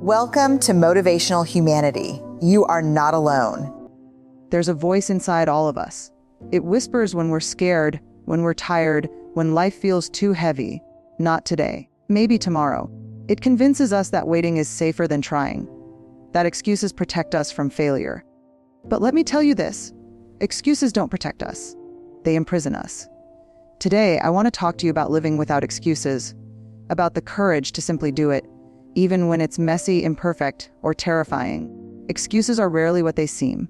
Welcome to Motivational Humanity. You are not alone. There's a voice inside all of us. It whispers when we're scared, when we're tired, when life feels too heavy. Not today, maybe tomorrow. It convinces us that waiting is safer than trying, that excuses protect us from failure. But let me tell you this, excuses don't protect us. They imprison us. Today, I want to talk to you about living without excuses, about the courage to simply do it, even when it's messy, imperfect, or terrifying. Excuses are rarely what they seem.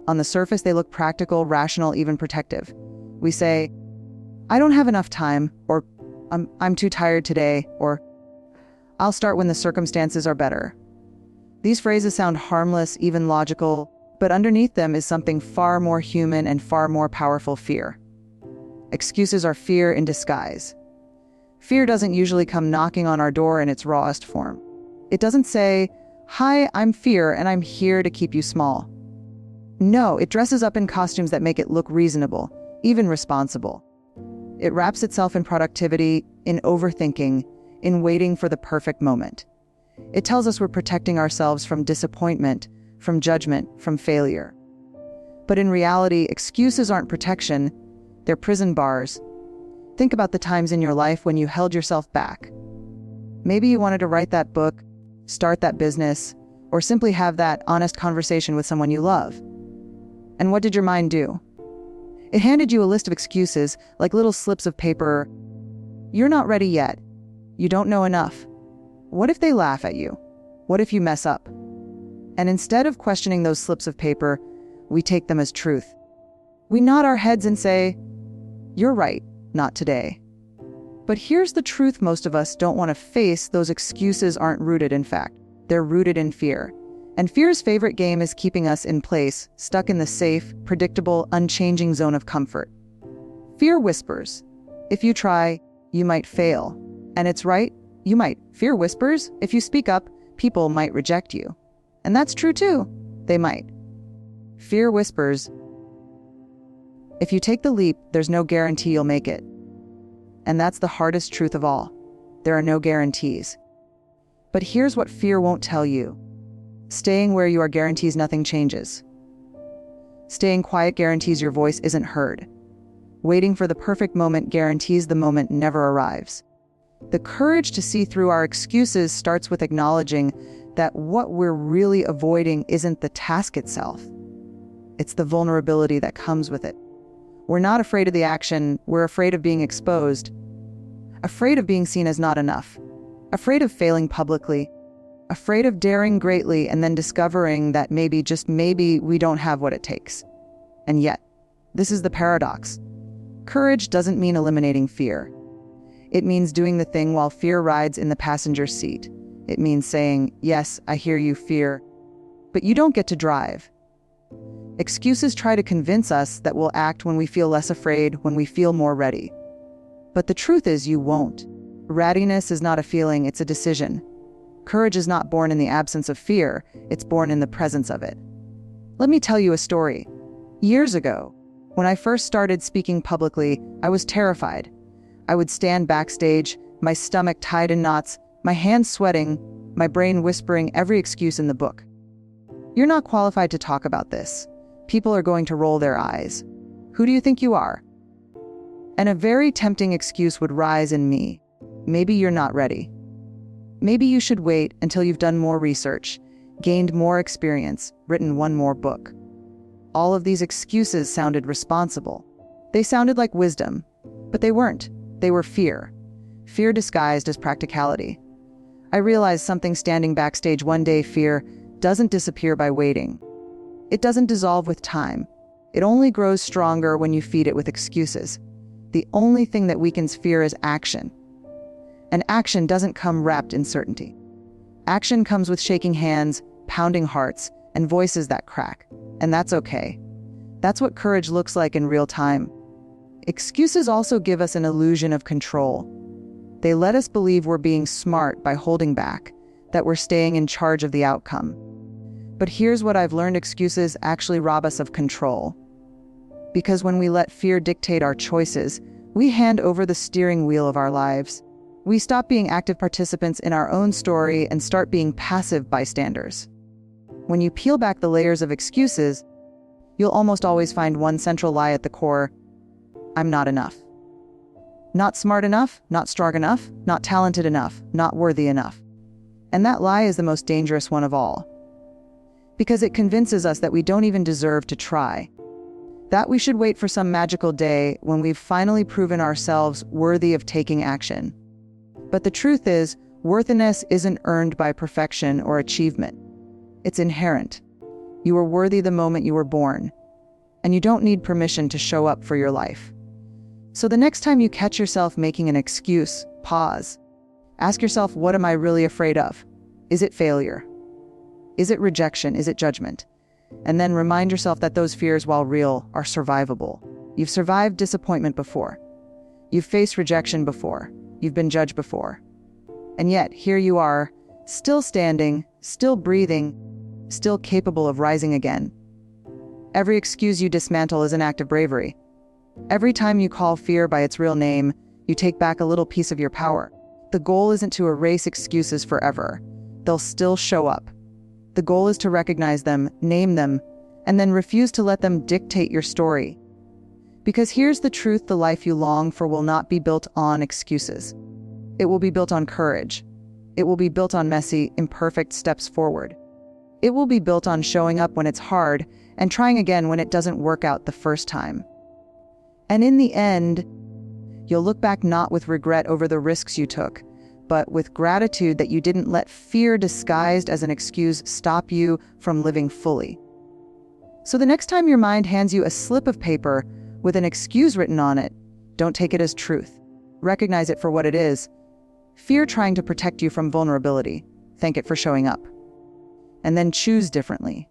On the surface, they look practical, rational, even protective. We say, I don't have enough time, or I'm too tired today, or I'll start when the circumstances are better. These phrases sound harmless, even logical, but underneath them is something far more human and far more powerful: fear. Excuses are fear in disguise. Fear doesn't usually come knocking on our door in its rawest form. It doesn't say, "Hi, I'm fear, and I'm here to keep you small." No, it dresses up in costumes that make it look reasonable, even responsible. It wraps itself in productivity, in overthinking, in waiting for the perfect moment. It tells us we're protecting ourselves from disappointment, from judgment, from failure. But in reality, excuses aren't protection, they're prison bars. Think about the times in your life when you held yourself back. Maybe you wanted to write that book, start that business, or simply have that honest conversation with someone you love. And what did your mind do? It handed you a list of excuses, like little slips of paper. You're not ready yet. You don't know enough. What if they laugh at you? What if you mess up? And instead of questioning those slips of paper, we take them as truth. We nod our heads and say, "You're right, not today." But here's the truth most of us don't want to face: those excuses aren't rooted in fact. They're rooted in fear. And fear's favorite game is keeping us in place, stuck in the safe, predictable, unchanging zone of comfort. Fear whispers, if you try, you might fail. And it's right, you might. Fear whispers, if you speak up, people might reject you. And that's true too, they might. Fear whispers, if you take the leap, there's no guarantee you'll make it. And that's the hardest truth of all. There are no guarantees. But here's what fear won't tell you. Staying where you are guarantees nothing changes. Staying quiet guarantees your voice isn't heard. Waiting for the perfect moment guarantees the moment never arrives. The courage to see through our excuses starts with acknowledging that what we're really avoiding isn't the task itself. It's the vulnerability that comes with it. We're not afraid of the action, we're afraid of being exposed. Afraid of being seen as not enough. Afraid of failing publicly. Afraid of daring greatly and then discovering that maybe, just maybe, we don't have what it takes. And yet, this is the paradox. Courage doesn't mean eliminating fear. It means doing the thing while fear rides in the passenger seat. It means saying, "Yes, I hear you, fear, but you don't get to drive." Excuses try to convince us that we'll act when we feel less afraid, when we feel more ready. But the truth is, you won't. Readiness is not a feeling, it's a decision. Courage is not born in the absence of fear, it's born in the presence of it. Let me tell you a story. Years ago, when I first started speaking publicly, I was terrified. I would stand backstage, my stomach tied in knots, my hands sweating, my brain whispering every excuse in the book. "You're not qualified to talk about this. People are going to roll their eyes. Who do you think you are?" And a very tempting excuse would rise in me. Maybe you're not ready. Maybe you should wait until you've done more research, gained more experience, written one more book. All of these excuses sounded responsible. They sounded like wisdom, but they weren't. They were fear. Fear disguised as practicality. I realized something standing backstage one day: fear doesn't disappear by waiting. It doesn't dissolve with time. It only grows stronger when you feed it with excuses. The only thing that weakens fear is action. And action doesn't come wrapped in certainty. Action comes with shaking hands, pounding hearts, and voices that crack. And that's okay. That's what courage looks like in real time. Excuses also give us an illusion of control. They let us believe we're being smart by holding back, that we're staying in charge of the outcome. But here's what I've learned: excuses actually rob us of control. Because when we let fear dictate our choices, we hand over the steering wheel of our lives. We stop being active participants in our own story and start being passive bystanders. When you peel back the layers of excuses, you'll almost always find one central lie at the core: I'm not enough. Not smart enough, not strong enough, not talented enough, not worthy enough. And that lie is the most dangerous one of all, because it convinces us that we don't even deserve to try, that we should wait for some magical day when we've finally proven ourselves worthy of taking action. But the truth is, worthiness isn't earned by perfection or achievement. It's inherent. You were worthy the moment you were born, and you don't need permission to show up for your life. So the next time you catch yourself making an excuse, pause. Ask yourself, what am I really afraid of? Is it failure? Is it rejection? Is it judgment? And then remind yourself that those fears, while real, are survivable. You've survived disappointment before. You've faced rejection before. You've been judged before. And yet, here you are, still standing, still breathing, still capable of rising again. Every excuse you dismantle is an act of bravery. Every time you call fear by its real name, you take back a little piece of your power. The goal isn't to erase excuses forever. They'll still show up. The goal is to recognize them, name them, and then refuse to let them dictate your story. Because here's the truth: the life you long for will not be built on excuses. It will be built on courage. It will be built on messy, imperfect steps forward. It will be built on showing up when it's hard and trying again when it doesn't work out the first time. And in the end, you'll look back not with regret over the risks you took, but with gratitude that you didn't let fear disguised as an excuse stop you from living fully. So the next time your mind hands you a slip of paper with an excuse written on it, don't take it as truth. Recognize it for what it is: fear trying to protect you from vulnerability. Thank it for showing up. And then choose differently.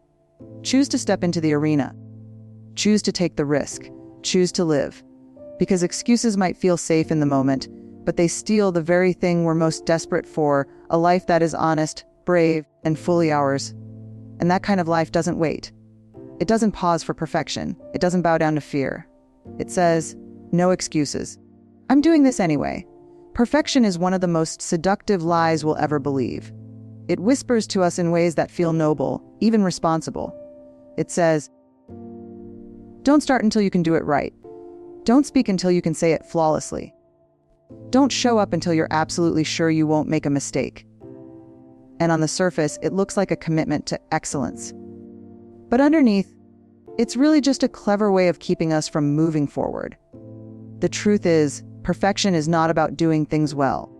Choose to step into the arena. Choose to take the risk. Choose to live. Because excuses might feel safe in the moment, but they steal the very thing we're most desperate for: a life that is honest, brave, and fully ours. And that kind of life doesn't wait. It doesn't pause for perfection. It doesn't bow down to fear. It says, no excuses. I'm doing this anyway. Perfection is one of the most seductive lies we'll ever believe. It whispers to us in ways that feel noble, even responsible. It says, don't start until you can do it right. Don't speak until you can say it flawlessly. Don't show up until you're absolutely sure you won't make a mistake. And on the surface, it looks like a commitment to excellence. But underneath, it's really just a clever way of keeping us from moving forward. The truth is, perfection is not about doing things well.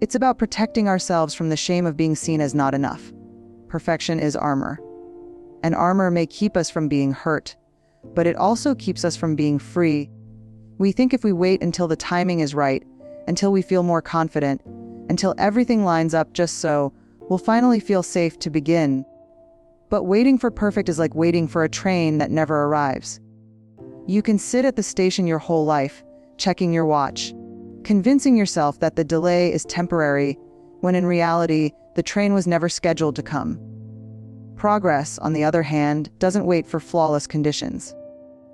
It's about protecting ourselves from the shame of being seen as not enough. Perfection is armor. And armor may keep us from being hurt, but it also keeps us from being free. We think if we wait until the timing is right, until we feel more confident, until everything lines up just so, we'll finally feel safe to begin. But waiting for perfect is like waiting for a train that never arrives. You can sit at the station your whole life, checking your watch, convincing yourself that the delay is temporary, when in reality, the train was never scheduled to come. Progress, on the other hand, doesn't wait for flawless conditions.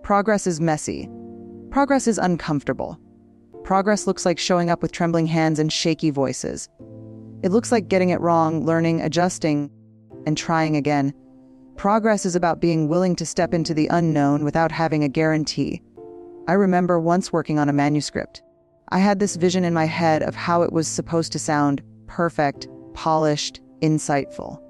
Progress is messy. Progress is uncomfortable. Progress looks like showing up with trembling hands and shaky voices. It looks like getting it wrong, learning, adjusting, and trying again. Progress is about being willing to step into the unknown without having a guarantee. I remember once working on a manuscript. I had this vision in my head of how it was supposed to sound: perfect, polished, insightful.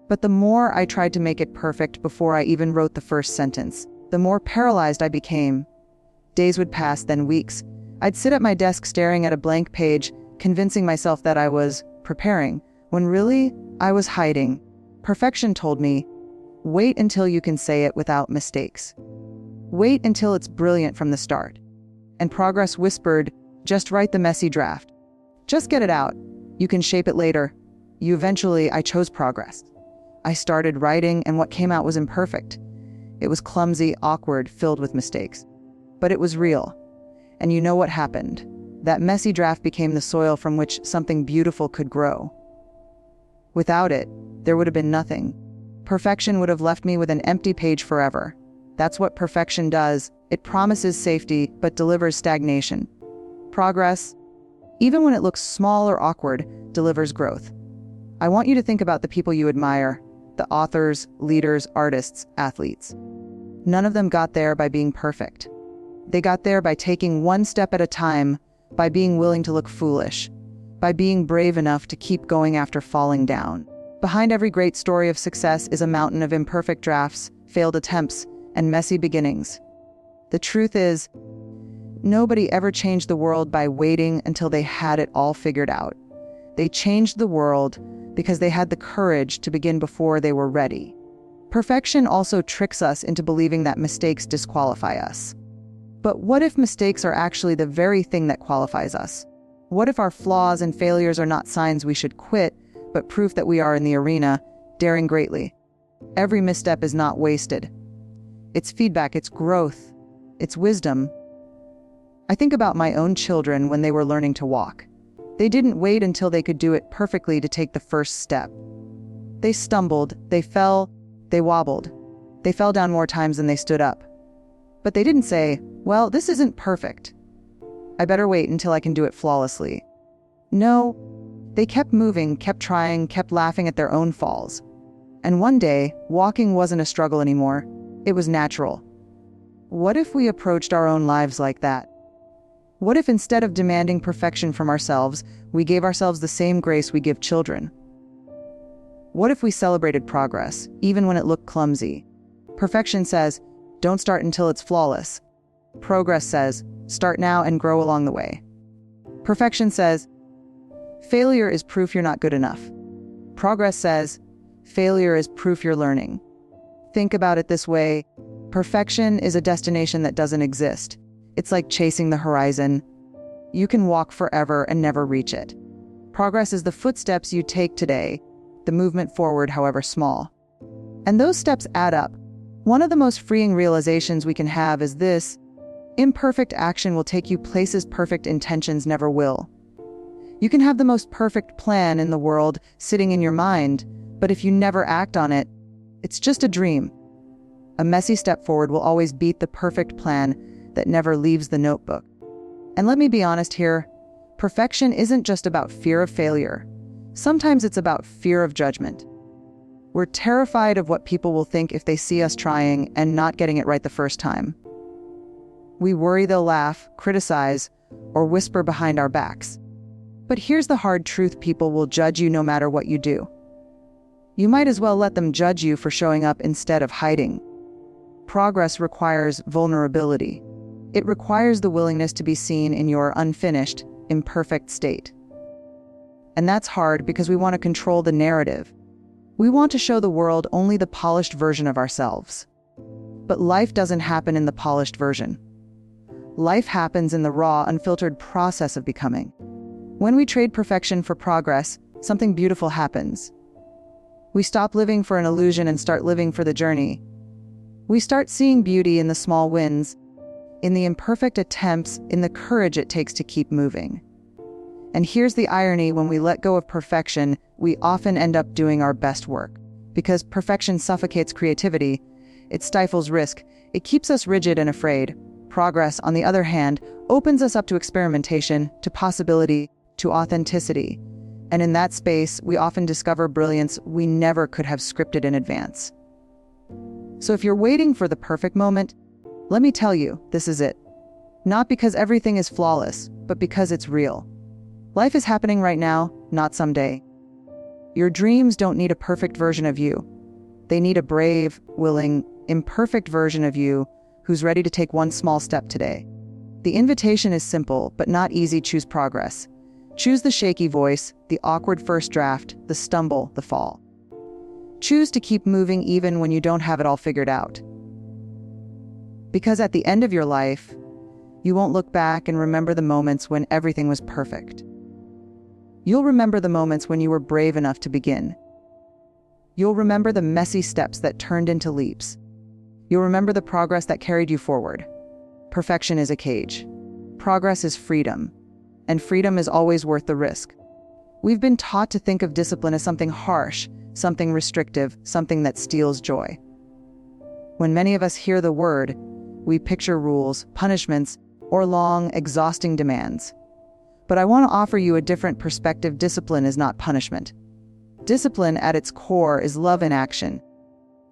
But the more I tried to make it perfect before I even wrote the first sentence, the more paralyzed I became. Days would pass, then weeks. I'd sit at my desk staring at a blank page, convincing myself that I was preparing, when really, I was hiding. Perfection told me, wait until you can say it without mistakes. Wait until it's brilliant from the start. And progress whispered, just write the messy draft. Just get it out. You can shape it later. I chose progress. I started writing, and what came out was imperfect. It was clumsy, awkward, filled with mistakes. But it was real. And you know what happened? That messy draft became the soil from which something beautiful could grow. Without it, there would have been nothing. Perfection would have left me with an empty page forever. That's what perfection does. It promises safety, but delivers stagnation. Progress, even when it looks small or awkward, delivers growth. I want you to think about the people you admire, the authors, leaders, artists, athletes. None of them got there by being perfect. They got there by taking one step at a time, by being willing to look foolish, by being brave enough to keep going after falling down. Behind every great story of success is a mountain of imperfect drafts, failed attempts, and messy beginnings. The truth is, nobody ever changed the world by waiting until they had it all figured out. They changed the world because they had the courage to begin before they were ready. Perfection also tricks us into believing that mistakes disqualify us. But what if mistakes are actually the very thing that qualifies us? What if our flaws and failures are not signs we should quit, but proof that we are in the arena, daring greatly? Every misstep is not wasted. It's feedback, it's growth, it's wisdom. I think about my own children when they were learning to walk. They didn't wait until they could do it perfectly to take the first step. They stumbled, they fell, they wobbled. They fell down more times than they stood up. But they didn't say, well, this isn't perfect. I better wait until I can do it flawlessly. No, they kept moving, kept trying, kept laughing at their own falls. And one day, walking wasn't a struggle anymore. It was natural. What if we approached our own lives like that? What if instead of demanding perfection from ourselves, we gave ourselves the same grace we give children? What if we celebrated progress, even when it looked clumsy? Perfection says, don't start until it's flawless. Progress says, start now and grow along the way. Perfection says, failure is proof you're not good enough. Progress says, failure is proof you're learning. Think about it this way. Perfection is a destination that doesn't exist. It's like chasing the horizon. You can walk forever and never reach it. Progress is the footsteps you take today, the movement forward, however small. And those steps add up. One of the most freeing realizations we can have is this: imperfect action will take you places perfect intentions never will. You can have the most perfect plan in the world sitting in your mind, but if you never act on it, it's just a dream. A messy step forward will always beat the perfect plan that never leaves the notebook. And let me be honest here, perfection isn't just about fear of failure. Sometimes it's about fear of judgment. We're terrified of what people will think if they see us trying and not getting it right the first time. We worry they'll laugh, criticize, or whisper behind our backs. But here's the hard truth: people will judge you no matter what you do. You might as well let them judge you for showing up instead of hiding. Progress requires vulnerability. It requires the willingness to be seen in your unfinished, imperfect state. And that's hard because we want to control the narrative. We want to show the world only the polished version of ourselves. But life doesn't happen in the polished version. Life happens in the raw, unfiltered process of becoming. When we trade perfection for progress, something beautiful happens. We stop living for an illusion and start living for the journey. We start seeing beauty in the small wins, in the imperfect attempts, in the courage it takes to keep moving. And here's the irony: when we let go of perfection, we often end up doing our best work. Because perfection suffocates creativity, it stifles risk, it keeps us rigid and afraid. Progress, on the other hand, opens us up to experimentation, to possibility, to authenticity. And in that space, we often discover brilliance we never could have scripted in advance. So if you're waiting for the perfect moment, let me tell you, this is it. Not because everything is flawless, but because it's real. Life is happening right now, not someday. Your dreams don't need a perfect version of you. They need a brave, willing, imperfect version of you who's ready to take one small step today. The invitation is simple, but not easy. Choose progress. Choose the shaky voice, the awkward first draft, the stumble, the fall. Choose to keep moving even when you don't have it all figured out. Because at the end of your life, you won't look back and remember the moments when everything was perfect. You'll remember the moments when you were brave enough to begin. You'll remember the messy steps that turned into leaps. You'll remember the progress that carried you forward. Perfection is a cage. Progress is freedom. And freedom is always worth the risk. We've been taught to think of discipline as something harsh, something restrictive, something that steals joy. When many of us hear the word, we picture rules, punishments, or long, exhausting demands. But I want to offer you a different perspective. Discipline is not punishment. Discipline at its core is love in action.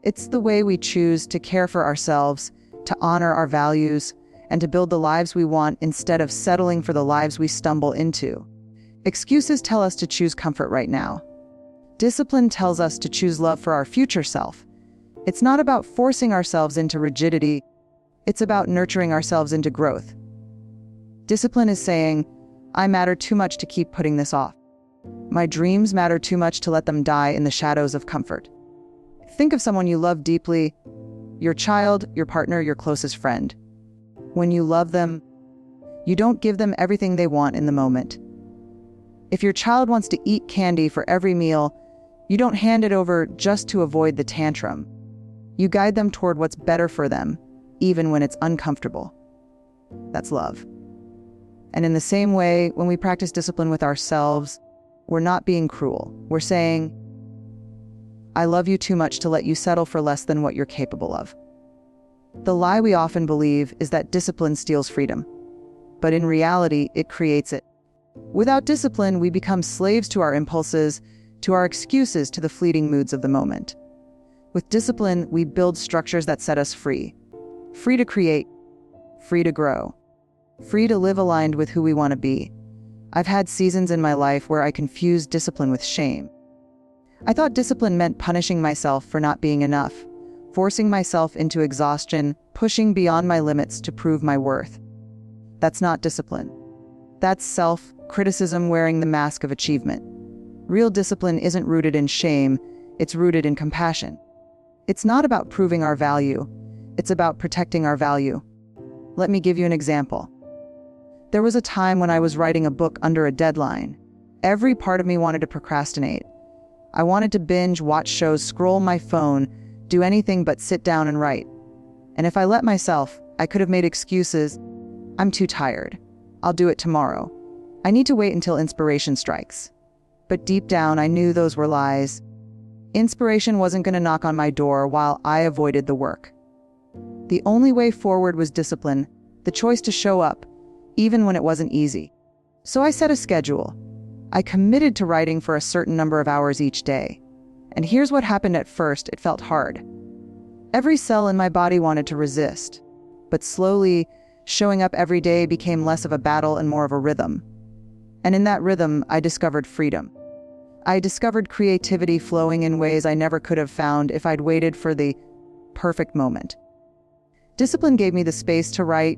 It's the way we choose to care for ourselves, to honor our values, and to build the lives we want instead of settling for the lives we stumble into. Excuses tell us to choose comfort right now. Discipline tells us to choose love for our future self. It's not about forcing ourselves into rigidity. It's about nurturing ourselves into growth. Discipline is saying, I matter too much to keep putting this off. My dreams matter too much to let them die in the shadows of comfort. Think of someone you love deeply, your child, your partner, your closest friend. When you love them, you don't give them everything they want in the moment. If your child wants to eat candy for every meal, you don't hand it over just to avoid the tantrum. You guide them toward what's better for them, even when it's uncomfortable. That's love. And in the same way, when we practice discipline with ourselves, we're not being cruel. We're saying, I love you too much to let you settle for less than what you're capable of. The lie we often believe is that discipline steals freedom. But in reality, it creates it. Without discipline, we become slaves to our impulses, to our excuses, to the fleeting moods of the moment. With discipline, we build structures that set us free. Free to create, free to grow, free to live aligned with who we want to be. I've had seasons in my life where I confused discipline with shame. I thought discipline meant punishing myself for not being enough, forcing myself into exhaustion, pushing beyond my limits to prove my worth. That's not discipline. That's self-criticism wearing the mask of achievement. Real discipline isn't rooted in shame, it's rooted in compassion. It's not about proving our value, it's about protecting our value. Let me give you an example. There was a time when I was writing a book under a deadline. Every part of me wanted to procrastinate. I wanted to binge, watch shows, scroll my phone, do anything but sit down and write. And if I let myself, I could have made excuses. I'm too tired. I'll do it tomorrow. I need to wait until inspiration strikes. But deep down, I knew those were lies. Inspiration wasn't going to knock on my door while I avoided the work. The only way forward was discipline, the choice to show up, even when it wasn't easy. So I set a schedule. I committed to writing for a certain number of hours each day. And here's what happened at first. It felt hard. Every cell in my body wanted to resist. But slowly, showing up every day became less of a battle and more of a rhythm. And in that rhythm, I discovered freedom. I discovered creativity flowing in ways I never could have found if I'd waited for the perfect moment. Discipline gave me the space to write,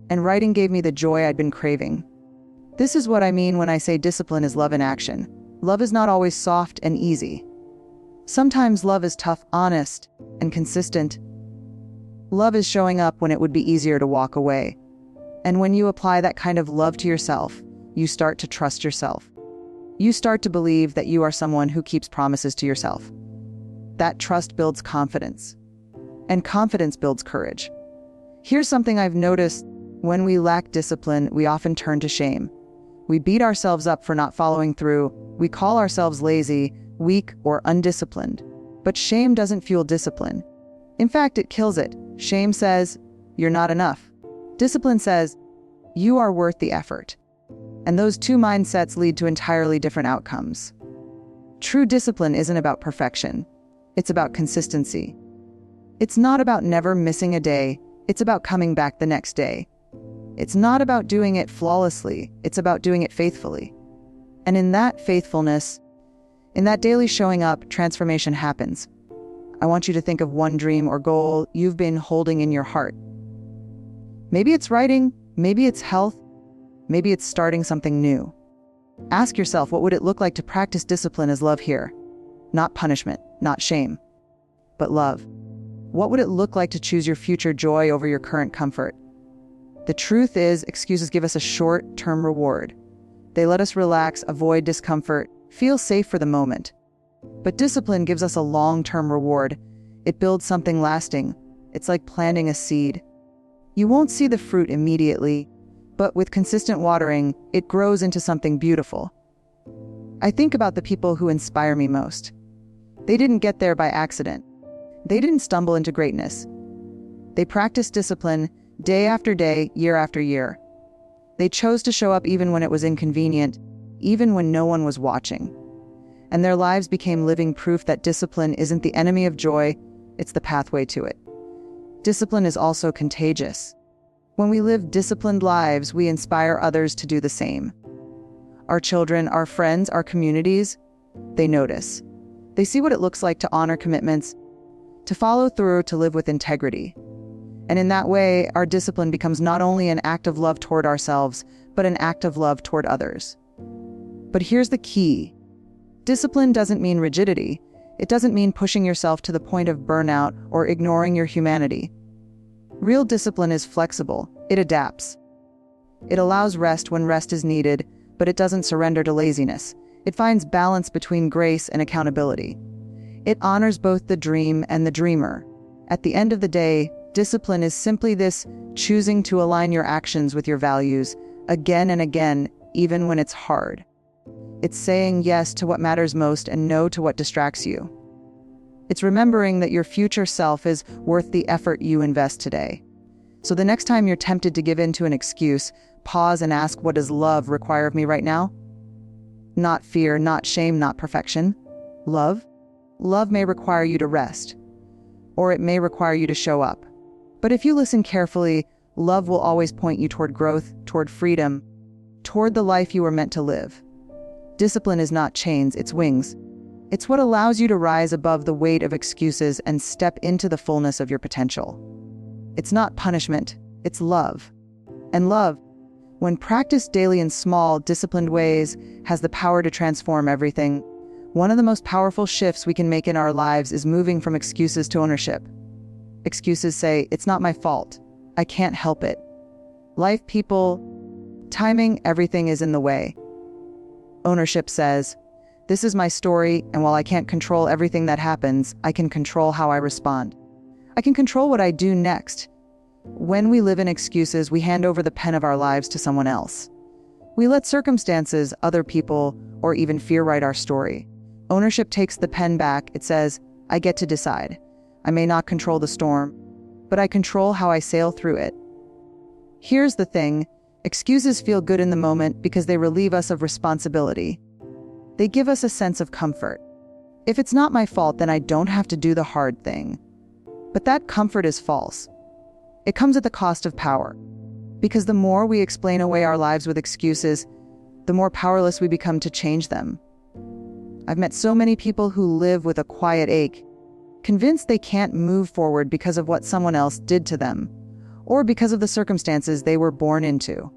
and writing gave me the joy I'd been craving. This is what I mean when I say discipline is love in action. Love is not always soft and easy. Sometimes love is tough, honest, and consistent. Love is showing up when it would be easier to walk away. And when you apply that kind of love to yourself, you start to trust yourself. You start to believe that you are someone who keeps promises to yourself. That trust builds confidence. And confidence builds courage. Here's something I've noticed. When we lack discipline, we often turn to shame. We beat ourselves up for not following through. We call ourselves lazy, weak, or undisciplined. But shame doesn't fuel discipline. In fact, it kills it. Shame says, you're not enough. Discipline says, you are worth the effort. And those two mindsets lead to entirely different outcomes. True discipline isn't about perfection. It's about consistency. It's not about never missing a day. It's about coming back the next day. It's not about doing it flawlessly. It's about doing it faithfully. And in that faithfulness, in that daily showing up, transformation happens. I want you to think of one dream or goal you've been holding in your heart. Maybe it's writing, maybe it's health, maybe it's starting something new. Ask yourself, what would it look like to practice discipline as love here? Not punishment, not shame, but love. What would it look like to choose your future joy over your current comfort? The truth is, excuses give us a short-term reward. They let us relax, avoid discomfort, feel safe for the moment. But discipline gives us a long-term reward. It builds something lasting. It's like planting a seed. You won't see the fruit immediately, but with consistent watering, it grows into something beautiful. I think about the people who inspire me most. They didn't get there by accident. They didn't stumble into greatness. They practiced discipline day after day, year after year. They chose to show up even when it was inconvenient, even when no one was watching. And their lives became living proof that discipline isn't the enemy of joy, it's the pathway to it. Discipline is also contagious. When we live disciplined lives, we inspire others to do the same. Our children, our friends, our communities, they notice. They see what it looks like to honor commitments, to follow through, to live with integrity. And in that way, our discipline becomes not only an act of love toward ourselves, but an act of love toward others. But here's the key. Discipline doesn't mean rigidity. It doesn't mean pushing yourself to the point of burnout or ignoring your humanity. Real discipline is flexible. It adapts. It allows rest when rest is needed, but it doesn't surrender to laziness. It finds balance between grace and accountability. It honors both the dream and the dreamer. At the end of the day, discipline is simply this: choosing to align your actions with your values again and again, even when it's hard. It's saying yes to what matters most and no to what distracts you. It's remembering that your future self is worth the effort you invest today. So the next time you're tempted to give in to an excuse, pause and ask, what does love require of me right now? Not fear, not shame, not perfection. Love? Love may require you to rest, or it may require you to show up. But if you listen carefully, love will always point you toward growth, toward freedom, toward the life you were meant to live. Discipline is not chains, it's wings. It's what allows you to rise above the weight of excuses and step into the fullness of your potential. It's not punishment, it's love. And love, when practiced daily in small, disciplined ways, has the power to transform everything. One of the most powerful shifts we can make in our lives is moving from excuses to ownership. Excuses say, it's not my fault. I can't help it. Life, people, timing, everything is in the way. Ownership says, this is my story, and while I can't control everything that happens, I can control how I respond. I can control what I do next. When we live in excuses, we hand over the pen of our lives to someone else. We let circumstances, other people, or even fear write our story. Ownership takes the pen back. It says, I get to decide. I may not control the storm, but I control how I sail through it. Here's the thing. Excuses feel good in the moment because they relieve us of responsibility. They give us a sense of comfort. If it's not my fault, then I don't have to do the hard thing. But that comfort is false. It comes at the cost of power. Because the more we explain away our lives with excuses, the more powerless we become to change them. I've met so many people who live with a quiet ache, convinced they can't move forward because of what someone else did to them, or because of the circumstances they were born into.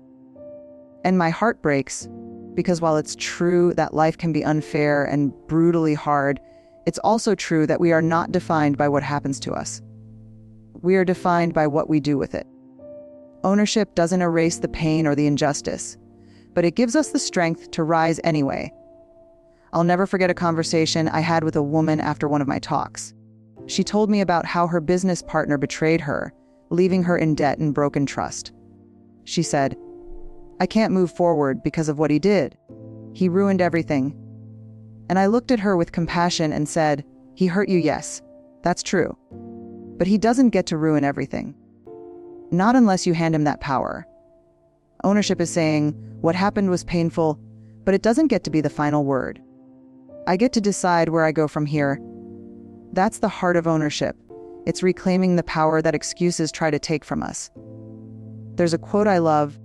And my heart breaks, because while it's true that life can be unfair and brutally hard, it's also true that we are not defined by what happens to us. We are defined by what we do with it. Ownership doesn't erase the pain or the injustice, but it gives us the strength to rise anyway. I'll never forget a conversation I had with a woman after one of my talks. She told me about how her business partner betrayed her, leaving her in debt and broken trust. She said, I can't move forward because of what he did. He ruined everything. And I looked at her with compassion and said, he hurt you, yes, that's true. But he doesn't get to ruin everything. Not unless you hand him that power. Ownership is saying, what happened was painful, but it doesn't get to be the final word. I get to decide where I go from here. That's the heart of ownership. It's reclaiming the power that excuses try to take from us. There's a quote I love.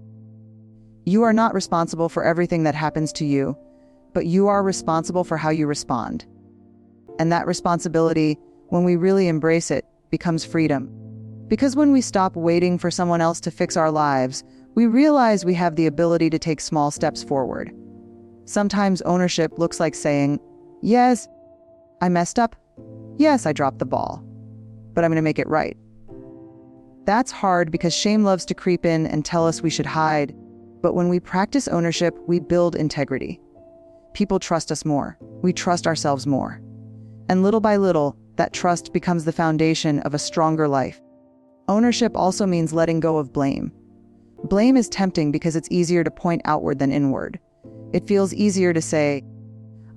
You are not responsible for everything that happens to you, but you are responsible for how you respond. And that responsibility, when we really embrace it, becomes freedom. Because when we stop waiting for someone else to fix our lives, we realize we have the ability to take small steps forward. Sometimes ownership looks like saying, yes, I messed up. Yes, I dropped the ball, but I'm going to make it right. That's hard because shame loves to creep in and tell us we should hide. But when we practice ownership, we build integrity. People trust us more. We trust ourselves more. And little by little, that trust becomes the foundation of a stronger life. Ownership also means letting go of blame. Blame is tempting because it's easier to point outward than inward. It feels easier to say,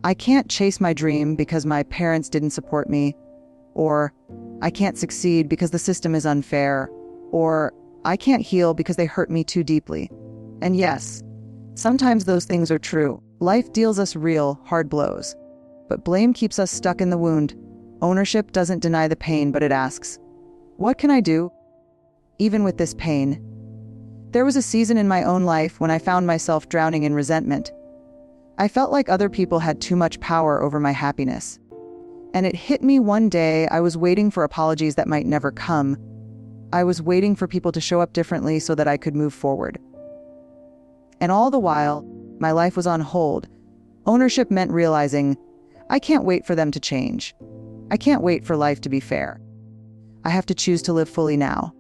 I can't chase my dream because my parents didn't support me, or I can't succeed because the system is unfair, or I can't heal because they hurt me too deeply. And yes, sometimes those things are true. Life deals us real, hard blows. But blame keeps us stuck in the wound. Ownership doesn't deny the pain, but it asks, what can I do, even with this pain? There was a season in my own life when I found myself drowning in resentment. I felt like other people had too much power over my happiness. And it hit me one day. I was waiting for apologies that might never come. I was waiting for people to show up differently so that I could move forward. And all the while, my life was on hold. Ownership meant realizing, I can't wait for them to change. I can't wait for life to be fair. I have to choose to live fully now.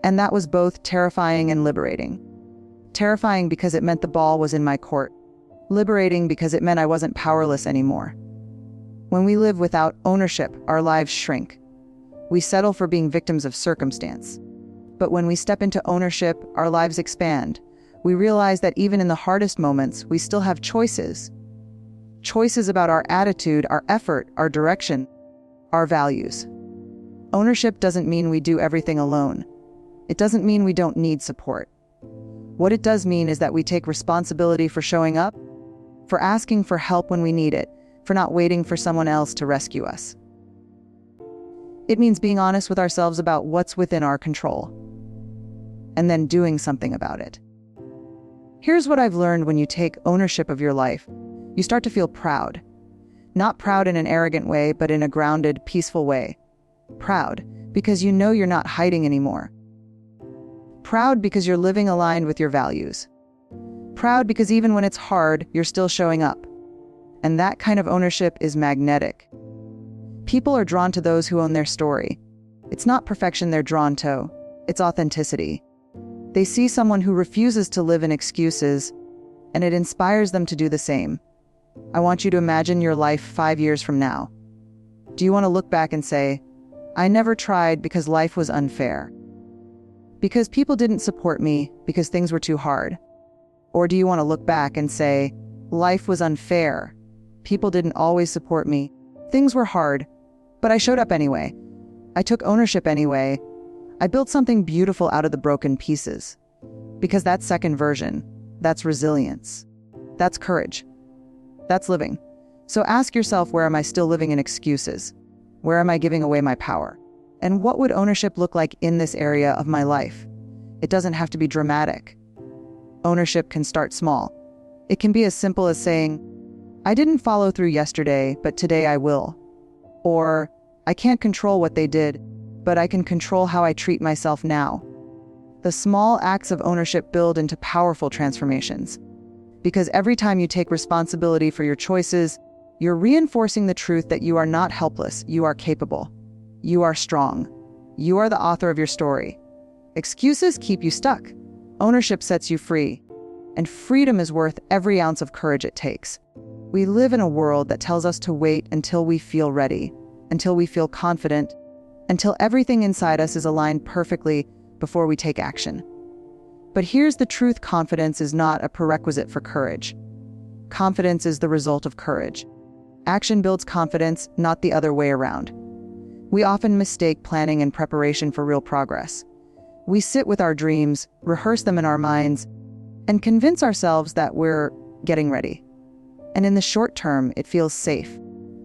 And that was both terrifying and liberating. Terrifying because it meant the ball was in my court. Liberating because it meant I wasn't powerless anymore. When we live without ownership, our lives shrink. We settle for being victims of circumstance. But when we step into ownership, our lives expand. We realize that even in the hardest moments, we still have choices. Choices about our attitude, our effort, our direction, our values. Ownership doesn't mean we do everything alone. It doesn't mean we don't need support. What it does mean is that we take responsibility for showing up, for asking for help when we need it, for not waiting for someone else to rescue us. It means being honest with ourselves about what's within our control, and then doing something about it. Here's what I've learned: when you take ownership of your life, you start to feel proud. Not proud in an arrogant way, but in a grounded, peaceful way. Proud because you know you're not hiding anymore. Proud because you're living aligned with your values. Proud because even when it's hard, you're still showing up. And that kind of ownership is magnetic. People are drawn to those who own their story. It's not perfection they're drawn to, it's authenticity. They see someone who refuses to live in excuses, and it inspires them to do the same. I want you to imagine your life 5 years from now. Do you want to look back and say, I never tried because life was unfair? Because people didn't support me, because things were too hard? Or do you want to look back and say, life was unfair. People didn't always support me. Things were hard, but I showed up anyway. I took ownership anyway. I built something beautiful out of the broken pieces. Because that second version, that's resilience. That's courage. That's living. So ask yourself, where am I still living in excuses? Where am I giving away my power? And what would ownership look like in this area of my life? It doesn't have to be dramatic. Ownership can start small. It can be as simple as saying, I didn't follow through yesterday, but today I will. Or, I can't control what they did, but I can control how I treat myself now. The small acts of ownership build into powerful transformations. Because every time you take responsibility for your choices, you're reinforcing the truth that you are not helpless, you are capable. You are strong. You are the author of your story. Excuses keep you stuck. Ownership sets you free. And freedom is worth every ounce of courage it takes. We live in a world that tells us to wait until we feel ready, until we feel confident, until everything inside us is aligned perfectly before we take action. But here's the truth: confidence is not a prerequisite for courage. Confidence is the result of courage. Action builds confidence, not the other way around. We often mistake planning and preparation for real progress. We sit with our dreams, rehearse them in our minds, and convince ourselves that we're getting ready. And in the short term, it feels safe.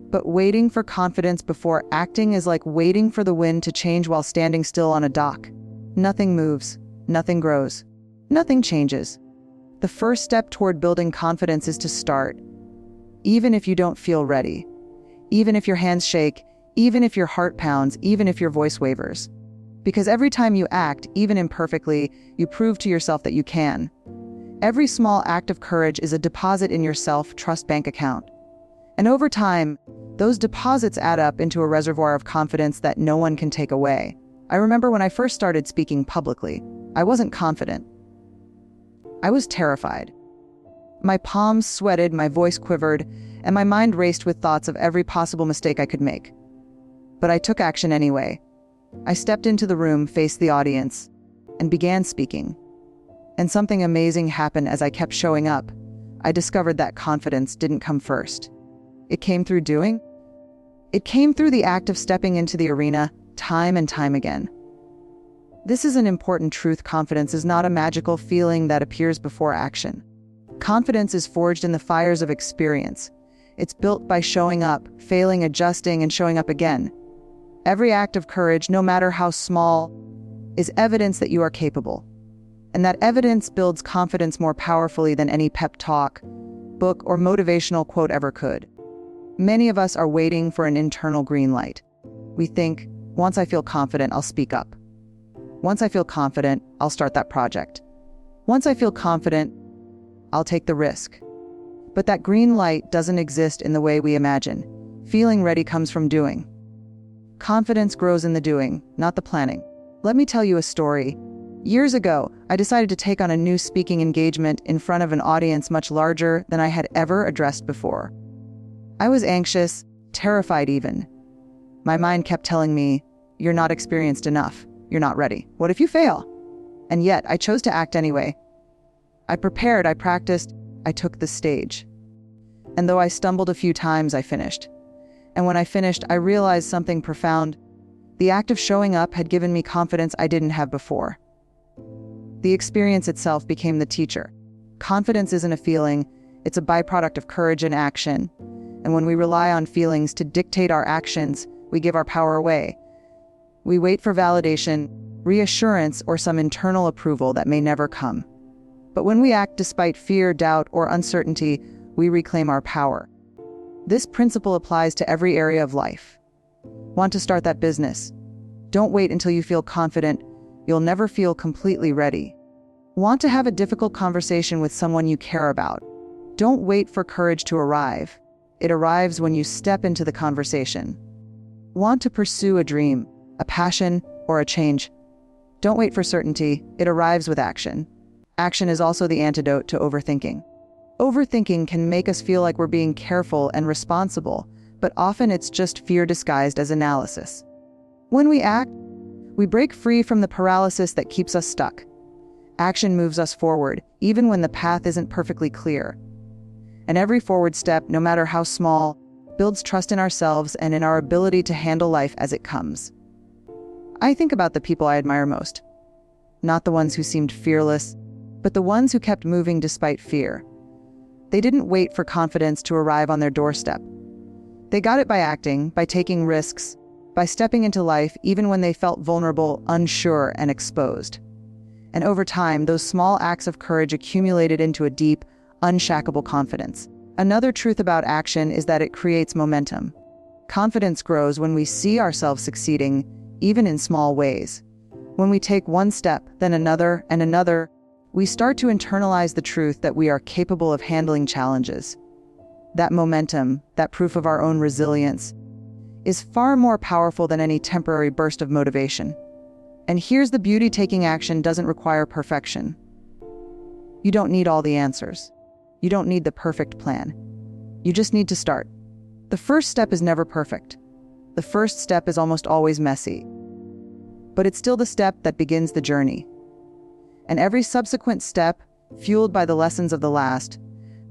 But waiting for confidence before acting is like waiting for the wind to change while standing still on a dock. Nothing moves, nothing grows, nothing changes. The first step toward building confidence is to start. Even if you don't feel ready, even if your hands shake, even if your heart pounds, even if your voice wavers. Because every time you act, even imperfectly, you prove to yourself that you can. Every small act of courage is a deposit in your self-trust bank account. And over time, those deposits add up into a reservoir of confidence that no one can take away. I remember when I first started speaking publicly, I wasn't confident. I was terrified. My palms sweated, my voice quivered, and my mind raced with thoughts of every possible mistake I could make. But I took action anyway. I stepped into the room, faced the audience, and began speaking. And something amazing happened as I kept showing up. I discovered that confidence didn't come first. It came through doing. It came through the act of stepping into the arena time and time again. This is an important truth. Confidence is not a magical feeling that appears before action. Confidence is forged in the fires of experience. It's built by showing up, failing, adjusting, and showing up again. Every act of courage, no matter how small, is evidence that you are capable. And that evidence builds confidence more powerfully than any pep talk, book, or motivational quote ever could. Many of us are waiting for an internal green light. We think, once I feel confident, I'll speak up. Once I feel confident, I'll start that project. Once I feel confident, I'll take the risk. But that green light doesn't exist in the way we imagine. Feeling ready comes from doing. Confidence grows in the doing, not the planning. Let me tell you a story. Years ago, I decided to take on a new speaking engagement in front of an audience much larger than I had ever addressed before. I was anxious, terrified even. My mind kept telling me, "You're not experienced enough. You're not ready. What if you fail?" And yet, I chose to act anyway. I prepared, I practiced, I took the stage. And though I stumbled a few times, I finished. And when I finished, I realized something profound. The act of showing up had given me confidence I didn't have before. The experience itself became the teacher. Confidence isn't a feeling, it's a byproduct of courage and action. And when we rely on feelings to dictate our actions, we give our power away. We wait for validation, reassurance, or some internal approval that may never come. But when we act despite fear, doubt, or uncertainty, we reclaim our power. This principle applies to every area of life. Want to start that business? Don't wait until you feel confident. You'll never feel completely ready. Want to have a difficult conversation with someone you care about? Don't wait for courage to arrive. It arrives when you step into the conversation. Want to pursue a dream, a passion, or a change? Don't wait for certainty. It arrives with action. Action is also the antidote to overthinking. Overthinking can make us feel like we're being careful and responsible, but often it's just fear disguised as analysis. When we act, we break free from the paralysis that keeps us stuck. Action moves us forward, even when the path isn't perfectly clear. And every forward step, no matter how small, builds trust in ourselves and in our ability to handle life as it comes. I think about the people I admire most. Not the ones who seemed fearless, but the ones who kept moving despite fear. They didn't wait for confidence to arrive on their doorstep. They got it by acting, by taking risks, by stepping into life even when they felt vulnerable, unsure, and exposed. And over time, those small acts of courage accumulated into a deep, unshackable confidence. Another truth about action is that it creates momentum. Confidence grows when we see ourselves succeeding, even in small ways. When we take one step, then another, and another, we start to internalize the truth that we are capable of handling challenges. That momentum, that proof of our own resilience, is far more powerful than any temporary burst of motivation. And here's the beauty: taking action doesn't require perfection. You don't need all the answers. You don't need the perfect plan. You just need to start. The first step is never perfect. The first step is almost always messy. But it's still the step that begins the journey. And every subsequent step, fueled by the lessons of the last,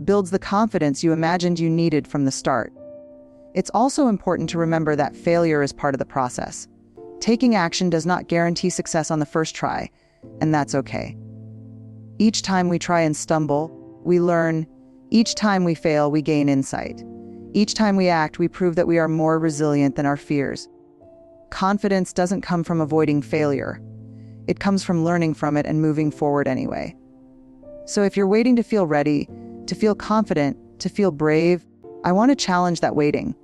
builds the confidence you imagined you needed from the start. It's also important to remember that failure is part of the process. Taking action does not guarantee success on the first try, and that's okay. Each time we try and stumble, we learn. Each time we fail, we gain insight. Each time we act, we prove that we are more resilient than our fears. Confidence doesn't come from avoiding failure. It comes from learning from it and moving forward anyway. So if you're waiting to feel ready, to feel confident, to feel brave, I want to challenge that waiting.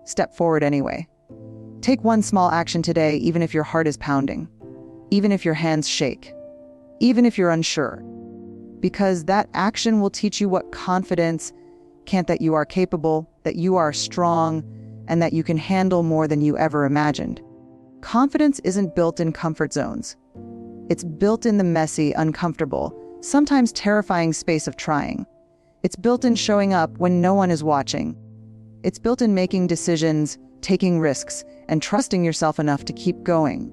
Step forward anyway. Take one small action today, even if your heart is pounding, even if your hands shake, even if you're unsure. Because that action will teach you what confidence can't: that you are capable, that you are strong, and that you can handle more than you ever imagined. Confidence isn't built in comfort zones. It's built in the messy, uncomfortable, sometimes terrifying space of trying. It's built in showing up when no one is watching. It's built in making decisions, taking risks, and trusting yourself enough to keep going.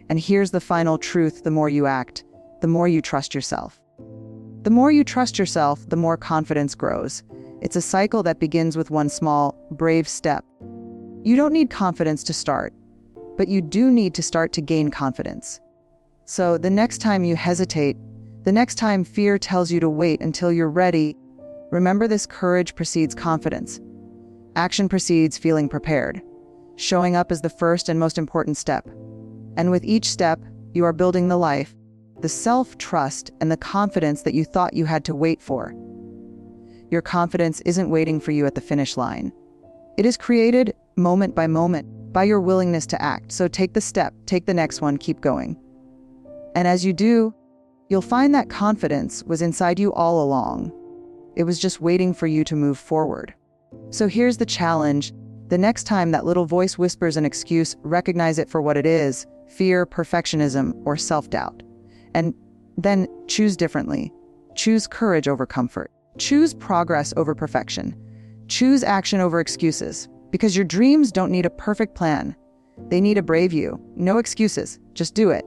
And here's the final truth: the more you act, the more you trust yourself. The more you trust yourself, the more confidence grows. It's a cycle that begins with one small, brave step. You don't need confidence to start, but you do need to start to gain confidence. So the next time you hesitate, the next time fear tells you to wait until you're ready, remember this: courage precedes confidence. Action precedes feeling prepared. Showing up is the first and most important step. And with each step, you are building the life, the self-trust, and the confidence that you thought you had to wait for. Your confidence isn't waiting for you at the finish line. It is created moment by moment by your willingness to act. So take the step, take the next one, keep going. And as you do, you'll find that confidence was inside you all along. It was just waiting for you to move forward. So here's the challenge. The next time that little voice whispers an excuse, recognize it for what it is: fear, perfectionism, or self-doubt. And then choose differently. Choose courage over comfort. Choose progress over perfection. Choose action over excuses. Because your dreams don't need a perfect plan. They need a brave you. No excuses. Just do it.